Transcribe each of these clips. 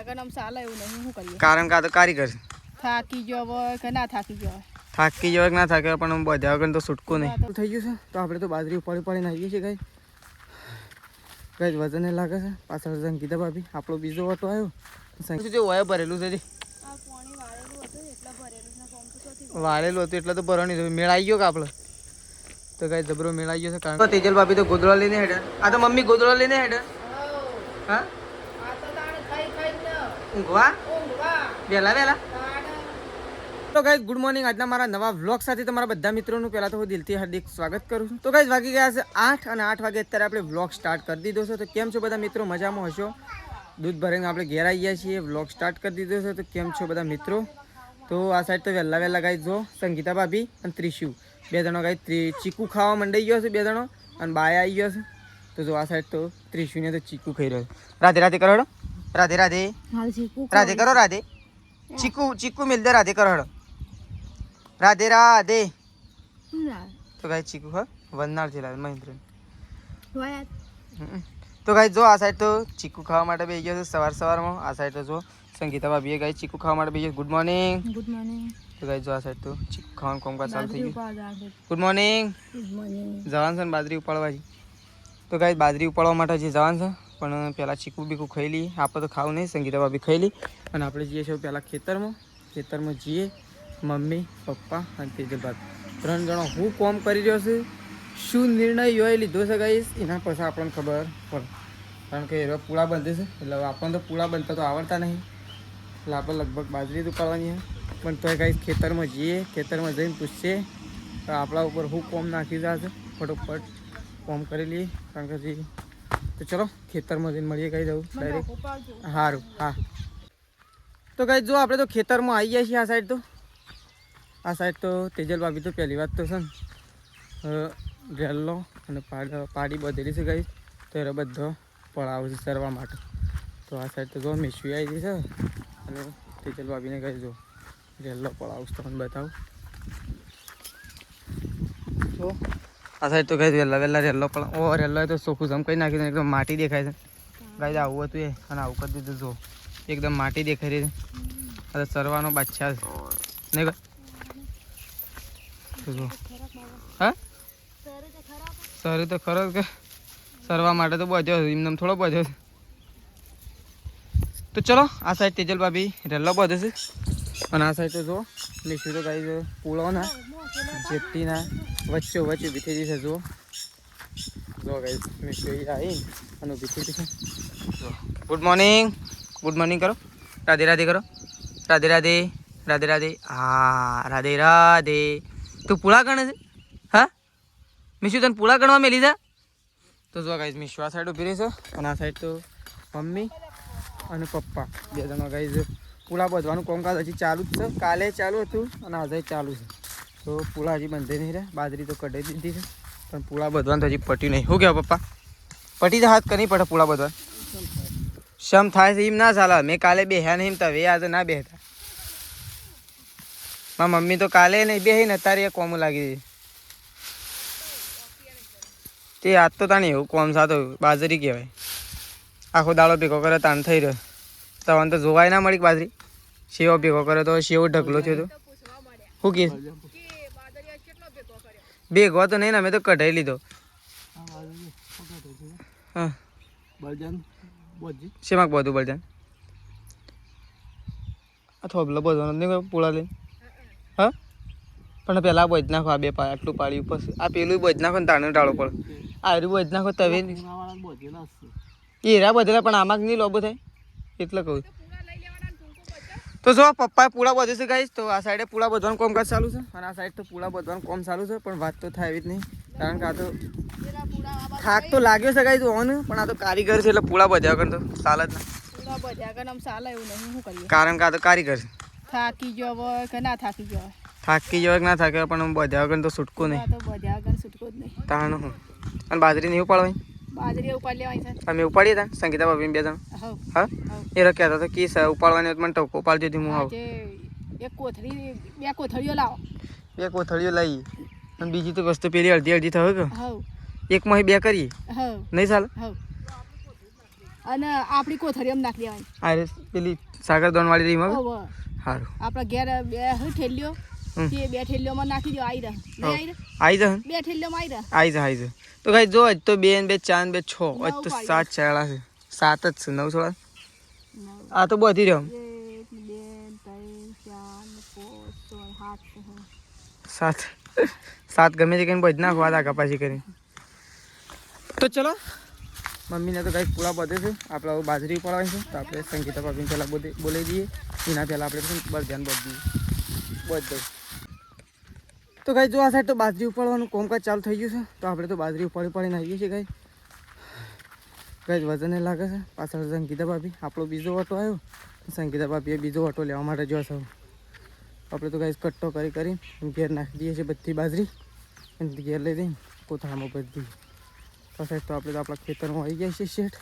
આગળ આમ ચાલે એવું નહીં શું કરીએ કારણ કે આ તો કારીગર છે. થાકી ગયો હોય કે ના થાકી ગયો હોય થાકી જવાય કે ના થાકે પણ બધા વગર તો છૂટકું નહીં થઈ ગયું છે. તો આપણે તો બાજરી ઉપાડીને આવીએ છીએ ગાય ગાય વજન લાગે છે. પાછળ સંગીતા ભાભી આપણો બીજો ઓટો આવ્યો જે હોય ભરેલું છે વાળેલું હતું એટલે તો ભરવાની મેળ આવી ગયો કે આપણે તો ગાય જબરો મેળ આવી ગયો છે. કારણ તેજલ ભાભી તો ગોદડો લઈને હેડે. આ તો મમ્મી ગોદડો લઈને હેડે. હા ઊંઘવા વહેલા વહેલા. તો ગાઈઝ ગુડ મોર્નિંગ. આજના મારા નવા વ્લોગ સાથે તમારા બધા મિત્રોનું પહેલાં તો હું દિલથી હાર્દિક સ્વાગત કરું છું. તો ગાઈઝ વાગી ગયા છે 8 અને 8 વાગે અત્યારે આપણે વ્લોગ સ્ટાર્ટ કરી દીધો છે. તો કેમ છો બધા મિત્રો? મજામાં હશો? દૂધ ભરીને આપણે ઘેર આવી ગયા છીએ. વ્લોગ સ્ટાર્ટ કરી દીધો છે. તો કેમ છો બધા મિત્રો? તો આ સાઈડ તો વહેલા વહેલા ગાઈઝ જો સંગીતા ભાભી અને ત્રિશુ બે જણો ગાઈઝ ચીકુ ખાવા મંડાઈ ગયો છે. બે જણો અને બાય આવી ગયો છે. તો જો આ સાઈડ તો ત્રિશુને તો ચીકુ ખાઈ રહ્યો છે. રાધે રાધે કરો હેડો. રાધે રાધે રાધે કરો. રાધે ચીકુ ચીકુ મિલ દે. રાધે કરો હેડો. રાધે રાધે. તો ગાય ચીકુ હા વનનાર છે મહેન્દ્ર. તો ગાય જો આ સાઈડ તો ચીકુ ખાવા માટે બેસી ગયો છે સવારમાં. આ સાઈડ તો જો સંગીતા ભાભીએ ગાય ચીકુ ખાવા માટે બેસી ગયો. Good morning. Good morning. તો ગાય જો આ સાઈડ તો ચીકુ ખાવાનું કામકાજ ચાલુ થઈ ગયું. Good morning. જવાનું છે ને બાજરી ઉપાડવા. તો ગાય બાજરી ઉપાડવા માટે જે જવાનું છે પણ પહેલાં ચીકુ બીકુ ખાઈ લઈએ. આપણે તો ખાવું નહીં. સંગીતા ભાભી ખાઈ લી અને આપણે જઈએ છીએ પહેલાં ખેતરમાં જઈએ. મમ્મી પપ્પા અને તેજલભાઈ 3 જણો હું કોમ કરી રહ્યો છું. શું નિર્ણય યોએ લીધો છે ગાઈસ એના પછી આપણને ખબર પડે. કારણ કે એ પૂળા બંધે છે એટલે આપણને તો પૂળા બનતા તો આવડતા નહીં. એટલે આપણે લગભગ બાજરી જ ઉપાડવાની છે. પણ તોય ગાઈસ ખેતરમાં જઈએ. ખેતરમાં જઈને પૂછીએ તો આપણા ઉપર હું કોમ નાખી જશે. ફટોફટ કોમ કરી લઈએ. કારણ કે તો ચલો ખેતરમાં જઈને મળીએ. કઈ જવું ડાયરેક્ટ સારું હા. તો ગાઈસ જો આપણે તો ખેતરમાં આવી ગયા છીએ. આ સાઈડ તો તેજલ ભાભી તો પહેલી વાત તો છે ને રેલ્લો અને પાડી બધેલી છે ગાઈસ. તો એ બધો પડાવ છે ચરવા માટે. તો આ સાઈડ તો જો મેસવી આવી છે અને તેજલ ભાભીને કહી જો રેલ્લો પડાવું તમને બતાવું. તો આ સાઈડ તો ગાઈસ વહેલા રેલ્લો પડાવ. ઓ રેલ્લો તો ચોખ્ખું જમ કરી નાખી એકદમ માટી દેખાય છે ગાઈસ. આવું હતું એ અને આવું કરી દીધું જો એકદમ માટી દેખાઈ રહી છે. હવે ચરવાનો બાદશાહ છે નહીં હા સર તો ખરો કે સરવા માટે તો બધ્યો એમને થોડો બધ્યો. તો ચલો આ સાઈડ તેજલ ભાભી રેલ્લો બધે છે અને આ સાઈડ તો જો લીસું તો ગાઈ પૂળો ના જેટલીના વચ્ચે ઊભી થઈ જશે. જો ગાઈ મીઠું આવી અને ઊભી થઈ જશે. ગુડ મોર્નિંગ કરો. રાધે રાધે કરો. રાધે રાધે. રાધે રાધે. હા રાધે રાધે. તું પૂળા ગણે છે હા મીશુ તને પૂળા ગણવા મેલી જા. તો જો ગાઈઝ મીશુ આ સાઈડ ઉભી રહી છે અને આ સાઈડ તો મમ્મી અને પપ્પા બે જણા ગાઈઝ પૂળા બધવાનું કામકાજ હજી ચાલુ જ છે. કાલે ચાલુ હતું અને આજે ચાલુ છે. તો પૂળા હજી બંધે નહીં રહ્યા. બાજરી તો કઢાઈ દીધી છે પણ પૂળા બધવાનું તો હજી પટ્યું નહીં. શું કહેવાય પપ્પા? પટી તો હાથ કરી પડે પૂળા બધવા. શમ થાય છે એમ ના ચાલે. મેં કાલે બેહ્યા નહીં તવે આજે ના બેહતા. મારા મમ્મી તો કાલે નહીં બેહી ને અત્યારે એ કોમ લાગી દીધી. તે આજ તો તાણી એવું કોમ સાતો બાજરી કહેવાય. આખો દાડો ભેગો કરે તાણ થઈ રહ્યો. તને તો જોવાય ના મળી બાજરી. શેવો ભેગો કરે તો શેવો ઢગલો થયો તો શું કે ભેગો તો નહીં ને અમે તો કઢાઈ લીધો. હા શેમાં બધું બળજાન આ થોભલો બધો નથી પૂળા લઈને હા પણ પેલા બોજ નાખો. આ બે આટલું પાડ્યું પછી આ પેલું બોજ નાખો ને તાણે ટાળો પડે. આ બોજ નાખો તવે હીરા બધેલા પણ આમાં નહીં લોબો થાય એટલે કહું. તો જો પપ્પાએ પૂળા બધે છે ગાઈશ. તો આ સાઈડે પૂળા બધવાનું કામકાજ ચાલુ છે અને આ સાઈડ તો પૂળા બધવાનું કામ ચાલુ છે પણ વાત તો થાય એવી જ નહીં. કારણ કે આ તો થાક તો લાગ્યો છે ગાઈશ ઓન પણ આ તો કારીગર છે એટલે પૂળા બધ્યા વગર તો ચાલે જ ના. કારણ કે આ તો કારીગર છે. થાકી ગયો હોય કે ના થાકી ગયો હોય થાકી જવાય કે ના થાકે પણ બધ્યા વગર તો છૂટકું નહીં. તાણ હું અને બાજરી નહીં ઉપાડવાની. બાજરી ઉપાડી લેવાની છે અમે ઉપાડીએ તા સંગીતા ભાભી બે જણ હા એ કહેતા તો કી ઉપાડવાની મને ટોકો પાડી દીધી. હું આવું એક કોથળી બે કોથળીઓ લાવો. બે કોથળીઓ લઈએ અને બીજી તો વસ્તુ પેલી અડધી થયું કે એકમાં બે કરીએ નહીં ચાલે. અને આપણી કોથળી એમ નાખી દેવાની. અરે પેલી સાગર દોન વાળી રીમાં હોવે. સારું આપણા ઘેર બે ઠેલીઓ તે 2 ઠેલીઓમાં નાખી દો. આવી રહ્યા નહીં આવી રહ્યા આવી જા 2 ઠેલીઓમાં આવી રહ્યા. આવી જા તો ગાઈસ જો આજ તો 2 ને 2 4 ને 2 6 આજ તો નવ 7 છેડા છે 7 જ છે 9 છોડા નવ. આ તો બધી રહ્યો 1 2 3 4 5 6 7 7 ગમે તે કઈ બધ નાખવા દા કપાસી કરી. તો ચલો મમ્મીને તો ગાઈસ પૂરા બધે છે આપણે બાજરી ઉપાડવાની છે તો આપણે સંગીતા ભાભીને પહેલાં બોલાવી દઈએ એના પહેલાં આપણે બસ ધ્યાન બધ દઈએ બધું. તો ગાઈસ જો આ સાઈડ તો બાજરી ઉપાડવાનું કામકાજ ચાલુ થઈ ગયું છે તો આપણે તો બાજરી ઉપાડીને આવીએ છીએ ગાઈસ. વજન લાગે છે પાછળ સંગીતા ભાભી આપણો બીજો ઓટો આવ્યો સંગીતા ભાભીએ બીજો ઓટો લેવા માટે જોશે. આપણે તો ગાઈસ કટ્ટો કરી ઘેર નાખી દઈએ છીએ બધી બાજરી અને ઘેર લઈ દઈને કોથળામાં બધી. આ સાઈડ તો આપણે તો આપણા ખેતરમાં આવી ગયા છીએ શેઠ.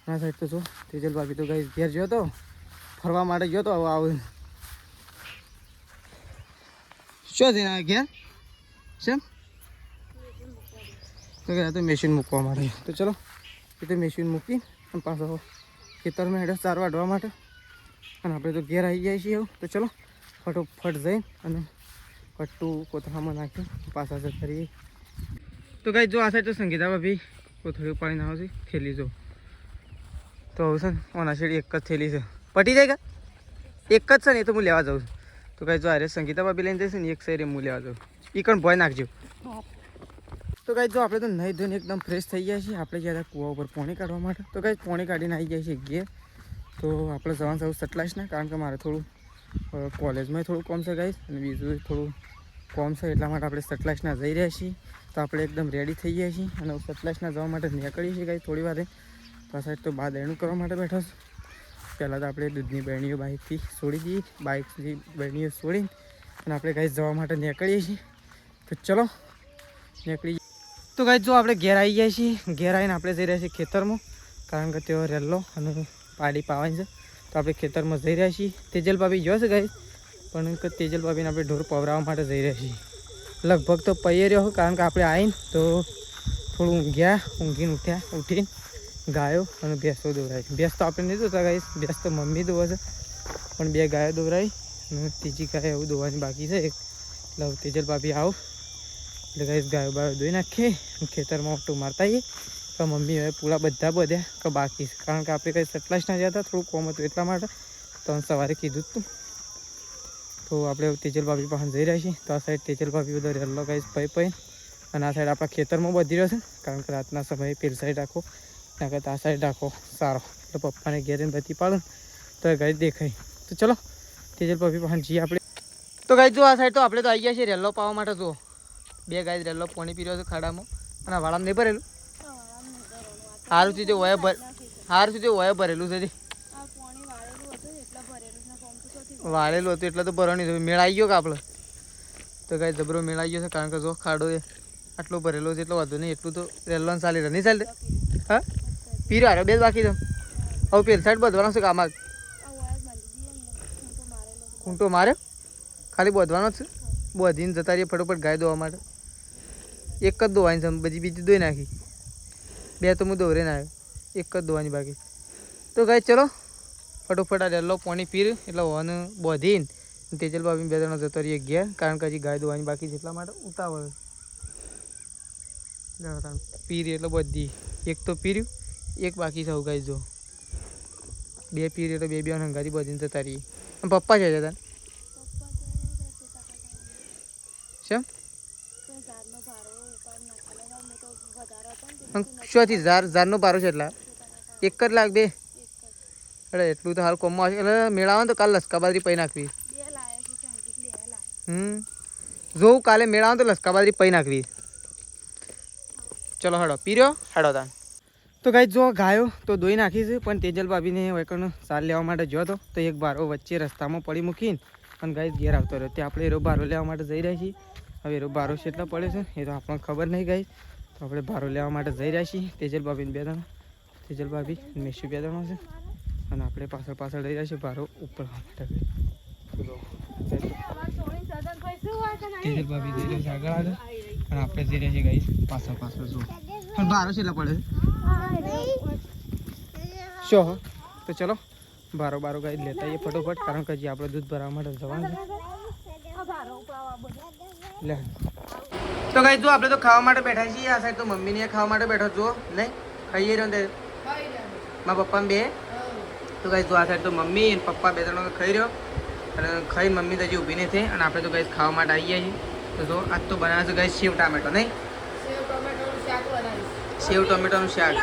આ સાઈડ તો જો તેજલ ભાભી તો ગાઈસ ઘેર ગયો તો ફરવા માટે ગયો તો આવું શું છે ઘેર છે તો ગયા તો મશીન મૂકવા માટે. તો ચલો એ તો મશીન મૂકી અને પાછો ખેતરમાં હેઠળ ચાર વાઢવા માટે અને આપણે તો ઘેર આવી જાય છીએ. તો ચલો ફટોફટ જઈ અને કટ્ટું કોથળામાં નાખી પાછા જ કરીએ. તો ગાઈસ જો આ સાઈડ તો સંગીતા ભાભી કોથળી પાણી આવે છે થેલી જો તો હવે છે ને ઓના સાઈડ એક જ થેલી છે પટી જાય એક જ છે ને એ તો હું લેવા જાઉં છું. તો ગાઈસ જો અરે સંગીતા ભાભી લઈને જઈશ ને એક સાઈડ હું લેવા જાઉં એ કણ ભોય નાખજો. તો ગાઈસ જો આપણે તો નહીં ધોઈને એકદમ ફ્રેશ થઈ ગયા છીએ. આપણે ગયા હતા કૂવા ઉપર પાણી કાઢવા માટે તો ગાઈસ પાણી કાઢીને આવી જાય છે ઘેર. તો આપણે જવાનું થયું સટલાઈશના કારણ કે મારે થોડું કોલેજમાં થોડું કોમ છે ગાઈસ અને બીજું થોડું કોમ છે એટલા માટે આપણે સટલાઈશના જઈ રહ્યા છીએ. તો આપણે એકદમ રેડી થઈ ગયા છીએ અને સટલાઈશના જવા માટે નીકળીએ છીએ ગાઈસ થોડી વારે. તો આ સાઈડ તો બા દેણું કરવા માટે બેઠો છે. પહેલાં તો આપણે દૂધની બરણીઓ બાઇકથી છોડી દઈએ બાઇકથી બરણીઓ છોડીને અને આપણે ગાઈસ જવા માટે નીકળીએ છીએ. તો ચલો નીકળી. તો ગાઈસ જો આપણે ઘેર આવી ગયા છીએ. ઘેર આવીને આપણે જઈ રહ્યા છીએ ખેતરમાં કારણ કે તેઓ રેલ્લો અને પાડી પાવાની છે તો આપણે ખેતરમાં જઈ રહ્યા છીએ. તેજલ ભાભી જોશે ગાઈસ પણ તેજલ ભાભીને આપણે ઢોર પવરાવવા માટે જઈ રહ્યા છીએ. લગભગ તો પૈયે રહ્યો કારણ કે આપણે આવીને તો થોડું ઊંઘીને ઉઠીને ગાયો અને ભેંસો દોરાવી. ભેંસ તો આપણે નહીં દોતા ગાઈસ ભેંસ તો મમ્મી દોવા છે પણ 2 ગાયો દોરાવી અને ત્રીજી ગાય એવું દોવાની બાકી છે. એટલે તેજલ ભાભી આવો એટલે ગાઈસ ગાયો બાયો દોઈ નાખીએ ખેતરમાં ઓટો મારતા આવીએ. તો મમ્મી હવે પૂરા બધા બધ્યા કે બાકી છે કારણ કે આપણે કંઈ સટલાઈશના ગયા હતા થોડું કોમ હતું એટલા માટે તો સવારે કીધું હતું. તો આપણે તેજલ ભાભી પાસે જઈ રહ્યા છીએ. તો આ સાઈડ તેજલ ભાભી બધો રેલો ગાઈસ પઈ અને આ સાઈડ આપણા ખેતરમાં બધી રહ્યો છે કારણ કે રાતના સમયે પેલી સાઈડ રાખો એના કરતાં આ સાઈડ રાખો સારો એટલે પપ્પાને ઘેરીને બધી પાડું તો એ ગાઈસ દેખાય. તો ચલો તેજલ ભાભી પાસે જઈએ આપણે. તો ગાઈસ જો આ સાઈડ તો આપણે તો આવી ગયા છીએ રેલો પાવા માટે. જુઓ 2 ગાય રેલો પાણી પી રહ્યો છે ખાડામાં અને વાળામાં નહીં ભરેલું સારું સુધી વય ભરેલું છે. વાળેલું હતું એટલે તો ભરવાની મેળ આવી ગયો કે આપણે તો કાંઈ જબરો મેળ આવી ગયો છે કારણ કે જો ખાડો એ આટલો ભરેલો છે એટલો વાંધો નહીં એટલું તો રેલવાનું ચાલી રહે નહીં ચાલતે. હા પીરો હારે 2 બાકી છે હવે પેલી સાઈડ બધવાનો છે કે આમાં ખૂંટો મારે ખાલી બધવાનો જ છે બધીને જતા રહીએ ફટોફટ ગાય દોવા માટે. એક જ દોવાની છે બીજી દોઈ નાખી 2 તો હું દોરે ના આવ્યો એક જ દોવાની બાકી. તો ગાય ચલો ફટોફટ આ રેલો પાણી પીર એટલે હોવાનું બધીને તેજલ ભાભી 2 જણા જતો રહીએ ઘેર કારણ કે હજી ગાય દોવાની બાકી છે એટલા માટે ઉતાવળ પીર એટલે બધી એક તો પીર્યું એક બાકી છે. ગાય જો 2 પીર એટલે 2 હંગાથી બધીને જતા રહીએ. પપ્પા છે જતા શું શોથી ઝારનો ભારો છે એટલા 1 લાખ 2 એટલે એટલું તો હાલ કોમમાં હશે એટલે મેળાવાનું તો કાલે લસકા બાજરી પૈ નાખવી. જોઉં કાલે મેળાવાનું તો લસકા બાજરી પૈ નાખવી. ચલો હેડો પીર્યો હેડો તાન. તો ગાઈસ જો ગાયો તો દોઈ નાખી છે પણ તેજલ ભાભીને વૈકણ સાર લેવા માટે ગયો હતો તો એક બારો વચ્ચે રસ્તામાં પડી મૂકીને અને ગાઈસ ઘેર આવતો રહ્યો. ત્યાં આપણે એરો બારો લેવા માટે જઈ રહ્યા છીએ. હવે એરો બારો કેટલો પડે છે એ તો આપણને ખબર નહીં ગાઈસ તો આપણે બારો લેવા માટે જઈ રહ્યા છીએ. તેજલ ભાભીને 2 જણા તેજલ ભાભી મેસુ 2 જણા છે અને આપણે પાછળ રહી રહ્યા છીએ બારો ઉપર માટે. તેજલ ભાભી જઈ રહ્યા છે આગળ અને આપણે જઈ રહ્યા છીએ ગાઈસ પાછળ જો પણ બારો છેલ્લા પડે શું હા તો ચલો બારો ગાઈ લેતા આવીએ ફટોફટ કારણ કે હજી આપણે દૂધ ભરવા માટે જવાનું છે લે તો ગાઈ જો આપણે તો ખાવા માટે બેઠા છીએ આ સાઈડ તો મમ્મીને ખાવા માટે બેઠો છો નહીં ખાઈએ રહ્યો ને મારા પપ્પા બે તો ગાઈ જો આ સાઈડ તો મમ્મી અને પપ્પા બે ત્રણ ખાઈ રહ્યો અને ખાઈ મમ્મી તો હજી ઊભી નહીં થઈ અને આપણે તો ગાઈ ખાવા માટે આવીએ છીએ તો જો આજ તો બનાવે છે ગાઈ સેવ ટામેટો નહીં સેવ ટમેટોનું શાક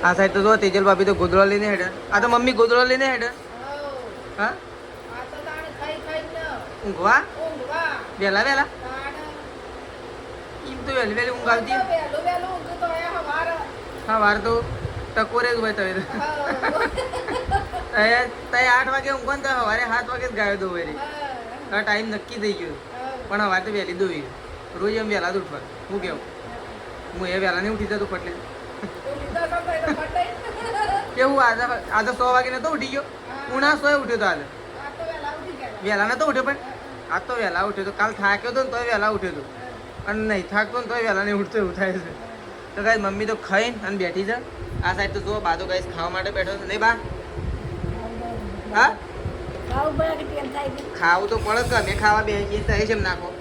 આ સાઈડ તો જો તેજલ ભાભી તો ગોદડો લઈને હેડે આ તો મમ્મી ગોદડો લઈને હેડે હા ઊંઘવા વહેલા એમ તો વહેલી ઊંઘ આવતી હા વાર તો ટકોરે જ હોય તમે તય 8 વાગે ઊંઘો ને તો સવારે 7 વાગે જ ગાયો દો વેરી હવે ટાઈમ નક્કી થઈ ગયો પણ હવે તો વહેલી દોવી રોજ એમ વહેલા જ ઉઠવા હું કેવું હું એ વહેલા નહીં ઉઠી જતું પટલે કેવું આજે 100 વાગે નતો ઉઠી ગયો હું ના 100 ઉઠ્યો તો આજે વહેલા નતો ઉઠ્યો પણ આજ તો વહેલા ઉઠ્યો તો કાલ થાક્યો હતો ને તોય વહેલા ઉઠ્યો હતો અને નહીં થાકતો ને તોય વહેલા નહીં ઉઠતો એવું થાય છે તો ગાઈસ મમ્મી તો ખાઈને અને બેઠી છે આ સાઈડ તો જો બાદો ગાઈસ ખાવા માટે બેઠો છે નહીં બા હા ખાવું તો પડે કે અમે ખાવા બેસીએ તો એમ નાખો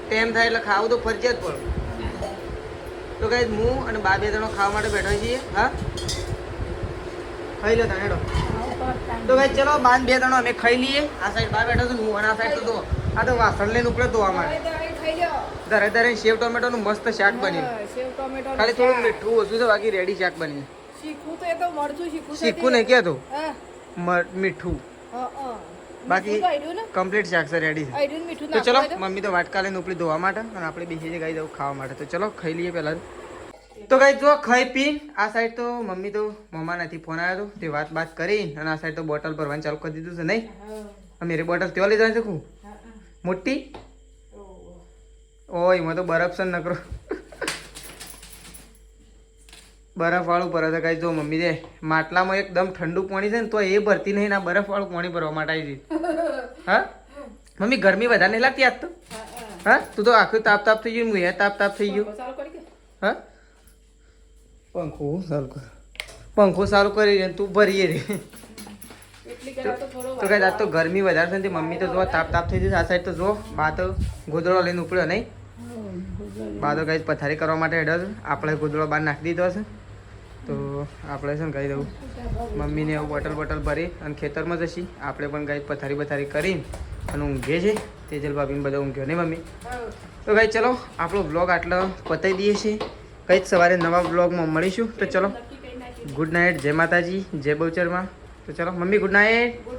ટેમ થાય એટલે ખાવું તો ફરજિયાત પડે તો ગાઈસ હું અને બા બે જણો ખાવા માટે બેઠા છીએ હા ખાઈ લો તને હેડો તો ભાઈ ચલો બાન બે ત્રણ અમે ખાઈ લઈએ આ સાઈડ બા બેઠો છું હું અને આ સાઈડ તો આ તો વાસણ લઈને ઉપડે ધોવા માટે ધરે ધરે સેવ ટોમેટો નું મસ્ત શાક બન્યું ખાલી થોડું મીઠું ઓછું છે બાકી રેડી શાક બન્યું શીખવું નહીં ક્યાં તો મીઠું બાકી કમ્પ્લીટ શાક છે રેડી તો ચલો મમ્મી તો વાટકા લઈને ઉપડી ધોવા માટે અને આપણે બીજી જગ્યાએ જવું ખાવા માટે તો ચલો ખાઈ લઈએ પહેલા તો ગાઈસ જો ખાઈ પી આ સાઈડ તો મમ્મી તો મમ્માનાથી ફોન આવ્યો હતો તે વાત કરી અને આ સાઈડ તો બોટલ ભરવાનું ચાલુ કરી દીધું છે નહીં મેરે બોટલ તેવા લઈ જવાની છે હું મોટી ઓય એમાં તો બરફ છે નકરો બરફ વાળું ભરે છે ગાઈસ જો મમ્મી દે માટલામાં એકદમ ઠંડુ પાણી છે ને તો એ ભરતી નહીં ના બરફ વાળું પાણી ભરવા માટે આવી હા મમ્મી ગરમી વધારે નહીં લાગતી આજ તો હા તું તો આખું તાપ થઈ ગયું હું એ તાપ થઈ ગયું હા પંખો ચાલુ કરી તું ભરીએ રે તો કઈ આજ તો ગરમી વધારે છે ને મમ્મી તો જો તાપ થઈ જશે આ સાઈડ તો જો બા તો ગોદડો લઈને ઉપડ્યો નહીં બા તો કઈ પથારી કરવા માટે હેડો છે આપણે ગોદડો બહાર નાખી દીધો છે તો આપણે છે ને કહી દઉં મમ્મીને એવું બોટલ ભરી અને ખેતરમાં જશી આપણે પણ ગાઈ પથારી કરીને અને ઊંઘે છે તેજલ ભાભીને બધા ઊંઘ્યો નહીં મમ્મી તો ગાઈ ચલો આપણો બ્લોગ આટલો પતાવી દઈએ છીએ કંઈ જ સવારે નવા બ્લોગમાં મળીશું તો ચલો ગુડ નાઇટ જય માતાજી જય બહુચરમાં તો ચલો મમ્મી ગુડ નાઇટ